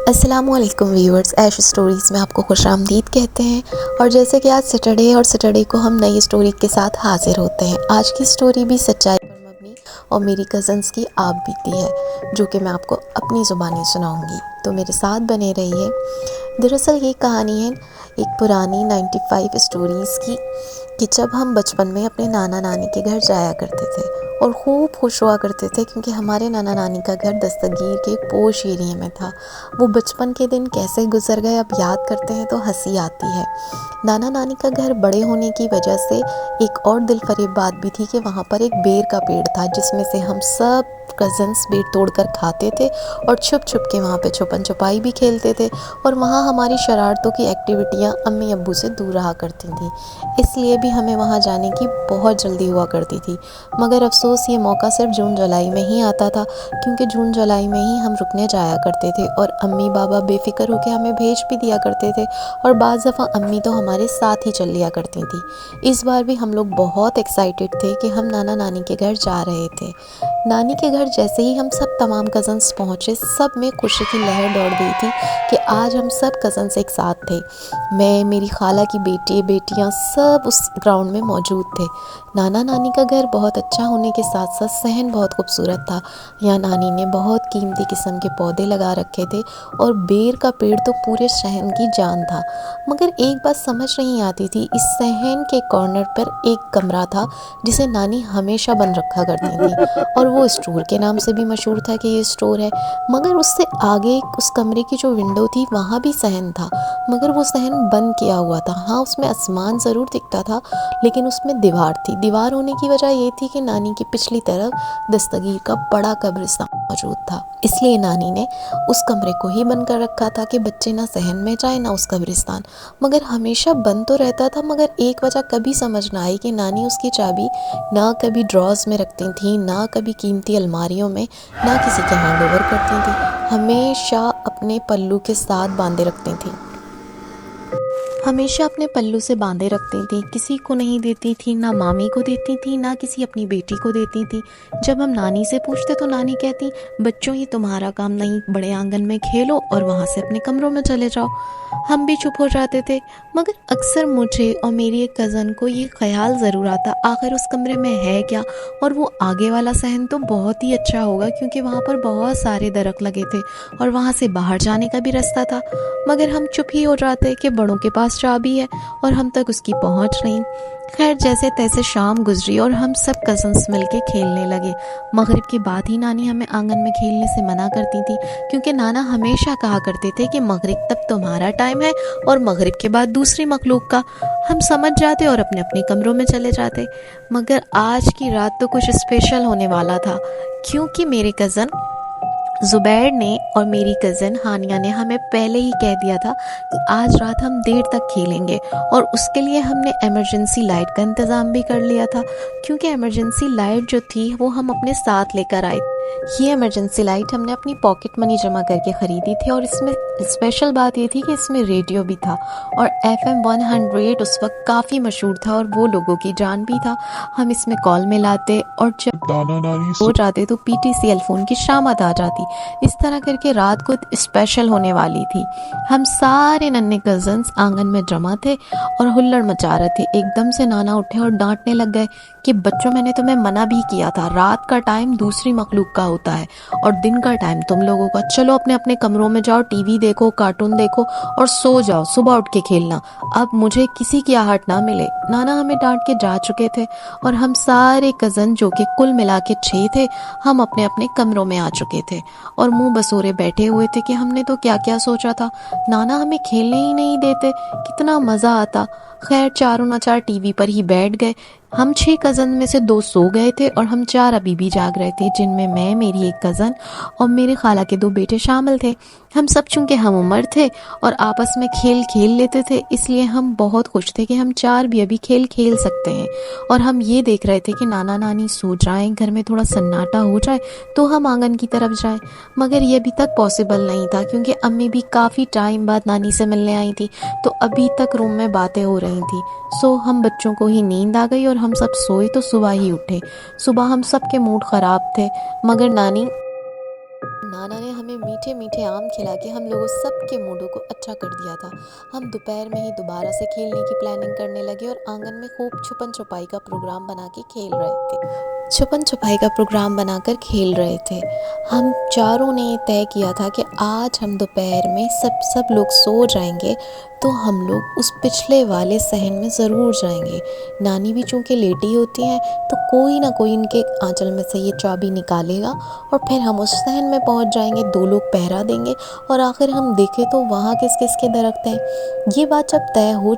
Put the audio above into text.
अस्सलामुअलैकुम व्यूअर्स, ऐश स्टोरीज़ में आपको खुशामदीद कहते हैं। और जैसे कि आज सैटरडे को हम नई स्टोरी के साथ हाजिर होते हैं। आज की स्टोरी भी सच्चाई पर मबनी और मेरी कज़न्स की आप बीती है, जो कि मैं आपको अपनी ज़ुबानी सुनाऊंगी, तो मेरे साथ बने रहिए। दरअसल ये कहानी है एक पुरानी 95 स्टोरीज़ की, कि जब हम बचपन में अपने नाना नानी के घर जाया करते थे और खूब खुश हुआ करते थे, क्योंकि हमारे नाना नानी का घर दस्तगीर के पोश एरिया में था। वो बचपन के दिन कैसे गुजर गए अब याद करते हैं तो हंसी आती है। नाना नानी का घर बड़े होने की वजह से एक और दिलफरेब बात भी थी कि वहाँ पर एक बेर का पेड़ था, जिसमें से हम सब कज़न्स बेर तोड़कर खाते थे और छुप छुप के वहाँ पे छुपन छुपाई भी खेलते थे। और वहाँ हमारी शरारतों की एक्टिविटियाँ अम्मी अब्बू से दूर रहा करती थी, इसलिए भी हमें वहाँ जाने की बहुत जल्दी हुआ करती थी। मगर अफसोस ये मौका सिर्फ जून जुलाई में ही आता था, क्योंकि जून जुलाई में ही हम रुकने जाया करते थे और अम्मी बाबा बेफिक्र होकर हमें भेज भी दिया करते थे। और बाज़ दफ़ा अम्मी तो हमारे साथ ही चल लिया करती थी। इस बार भी हम लोग बहुत एक्साइटेड थे कि हम नाना नानी के घर जा रहे थे। नानी के घर जैसे ही हम सब तमाम कज़न्स पहुँचे, सब में खुशी की लहर दौड़ गई थी कि आज हम सब कज़न्स एक साथ थे। मैं, मेरी खाला की बेटी बेटियाँ सब उस ग्राउंड में मौजूद थे। नाना नानी का घर बहुत अच्छा होने के साथ साथ सहन बहुत खूबसूरत था। यहाँ नानी ने बहुत कीमती किस्म के पौधे लगा रखे थे और बेर का पेड़ तो पूरे सहन की जान था। मगर एक बात समझ नहीं आती थी, इस सहन के कॉर्नर पर एक कमरा था जिसे नानी हमेशा बंद रखा करती थी, और वो स्टोर के नाम से भी मशहूर था कि ये स्टोर है। मगर उससे आगे उस कमरे की जो विंडो थी वहाँ भी सहन था, मगर वो सहन बंद किया हुआ था। हाँ, उसमें आसमान ज़रूर दिखता था, लेकिन उसमें दीवार थी। दीवार होने की वजह ये थी कि नानी की पिछली तरफ दस्तगीर का बड़ा कब्रिस्तान मौजूद था, इसलिए नानी ने उस कमरे को ही बंद कर रखा था कि बच्चे ना सहन में जाए ना उस कब्रिस्तान। मगर हमेशा बंद तो रहता था, मगर एक वजह कभी समझ ना आई कि नानी उसकी चाबी ना कभी ड्रॉज में रखती थी, ना कभी कीमती अलमारियों में, ना किसी के हैंड ओवर करती थी। हमेशा अपने पल्लू के साथ बांधे रखती थी, हमेशा अपने पल्लू से बांधे रखती थी। किसी को नहीं देती थी, ना मामी को देती थी, ना किसी अपनी बेटी को देती थी। जब हम नानी से पूछते तो नानी कहती, बच्चों ये तुम्हारा काम नहीं, बड़े आंगन में खेलो और वहाँ से अपने कमरों में चले जाओ। हम भी चुप हो जाते थे। मगर अक्सर मुझे और मेरी एक कज़न को ये ख्याल ज़रूर आता, आखिर उस कमरे में है क्या। और वो आगे वाला सहन तो बहुत ही अच्छा होगा, क्योंकि वहाँ पर बहुत सारे दरख्त लगे थे और वहाँ से बाहर जाने का भी रास्ता था। मगर हम चुप ही हो जाते कि बड़ों के पास चाबी है और हम तक उसकी पहुंच नहीं। खैर, जैसे तैसे शाम गुजरी और हम सब कज़न्स मिलके खेलने लगे। मगरिब के बाद ही नानी हमें आंगन में खेलने से मना करती थी, क्योंकि नाना हमेशा कहा करते थे कि मगरिब तक तुम्हारा टाइम है और मगरिब के बाद दूसरी मखलूक का। हम समझ जाते और अपने अपने कमरों में चले जाते। मगर आज की रात तो कुछ स्पेशल होने वाला था, क्योंकि मेरे कज़न ज़ुबैर ने और मेरी कज़न हानिया ने हमें पहले ही कह दिया था कि आज रात हम देर तक खेलेंगे, और उसके लिए हमने इमरजेंसी लाइट का इंतज़ाम भी कर लिया था, क्योंकि इमरजेंसी लाइट जो थी वो हम अपने साथ लेकर आए। ये इमरजेंसी लाइट हमने अपनी पॉकेट मनी जमा करके ख़रीदी थी, और इसमें स्पेशल बात ये थी कि इसमें रेडियो भी था और FM 100 उस वक्त काफ़ी मशहूर था और वो लोगों की जान भी था। हम इसमें कॉल मिलाते और जब हो जाते तो PTCL फ़ोन की शामत आ जाती। इस तरह करके रात को स्पेशल होने वाली थी। हम सारे नन्हे कज़न्स आंगन में जमा थे और हुल्लड़ मचा रहे थे। एकदम से नाना उठे और डांटने लग गए कि बच्चों, मैंने तुम्हें मना भी किया था, रात का टाइम दूसरी मखलूक का होता है और दिन का टाइम तुम लोगों का। चलो अपने अपने कमरों में जाओ, टीवी देखो, कार्टून देखो और सो जाओ, सुबह उठ के खेलना। अब मुझे किसी की आहट ना मिले। नाना हमें डांट के जा चुके थे और हम सारे कज़न, जो कि कुल मिला के 6 थे, हम अपने अपने कमरों में आ चुके थे और मुंह बसोरे बैठे हुए थे कि हमने तो क्या क्या सोचा था। नाना हमें खेलने ही नहीं देते, कितना मज़ा आता। खैर, चारों नाचार टीवी पर ही बैठ गए। हम 6 कज़न में से 2 सो गए थे और हम 4 अभी भी जाग रहे थे, जिनमें मैं, मेरी एक कज़न और मेरे खाला के 2 बेटे शामिल थे। हम सब चूँकि हम उम्र थे और आपस में खेल खेल लेते थे, इसलिए हम बहुत खुश थे कि हम 4 भी अभी खेल खेल सकते हैं। और हम ये देख रहे थे कि नाना नानी सो जाएं, घर में थोड़ा सन्नाटा हो जाए तो हम आंगन की तरफ जाएं। मगर ये अभी तक पॉसिबल नहीं था, क्योंकि अम्मी भी काफ़ी टाइम बाद नानी से मिलने आई थी, तो अभी तक रूम में बातें हो रही थी। सो हम बच्चों को ही नींद आ गई और हम सब सोए तो सुबह ही उठे। सुबह हम सब के मूड ख़राब थे, मगर नाना ने हमें में मीठे मीठे आम खिला के हम लोगों सबके मूडों को अच्छा कर दिया था। हम दोपहर में ही दोबारा से खेलने की प्लानिंग करने लगे और आंगन में खूब छुपन छुपाई का प्रोग्राम बना के खेल रहे थे। छुपन छुपाई का प्रोग्राम बनाकर खेल रहे थे। हम चारों ने ये तय किया था कि आज हम दोपहर में सब लोग सो जाएंगे तो हम लोग उस पिछले वाले सहन में ज़रूर जाएंगे। नानी भी चूँकि लेटी होती हैं तो कोई ना कोई इनके आंचल में से ये चाबी निकालेगा और फिर हम उस सहन में पहुंच जाएंगे। 2 लोग पहरा देंगे और आखिर हम देखें तो वहाँ किस किस के दरख्त हैं। ये बात जब तय हो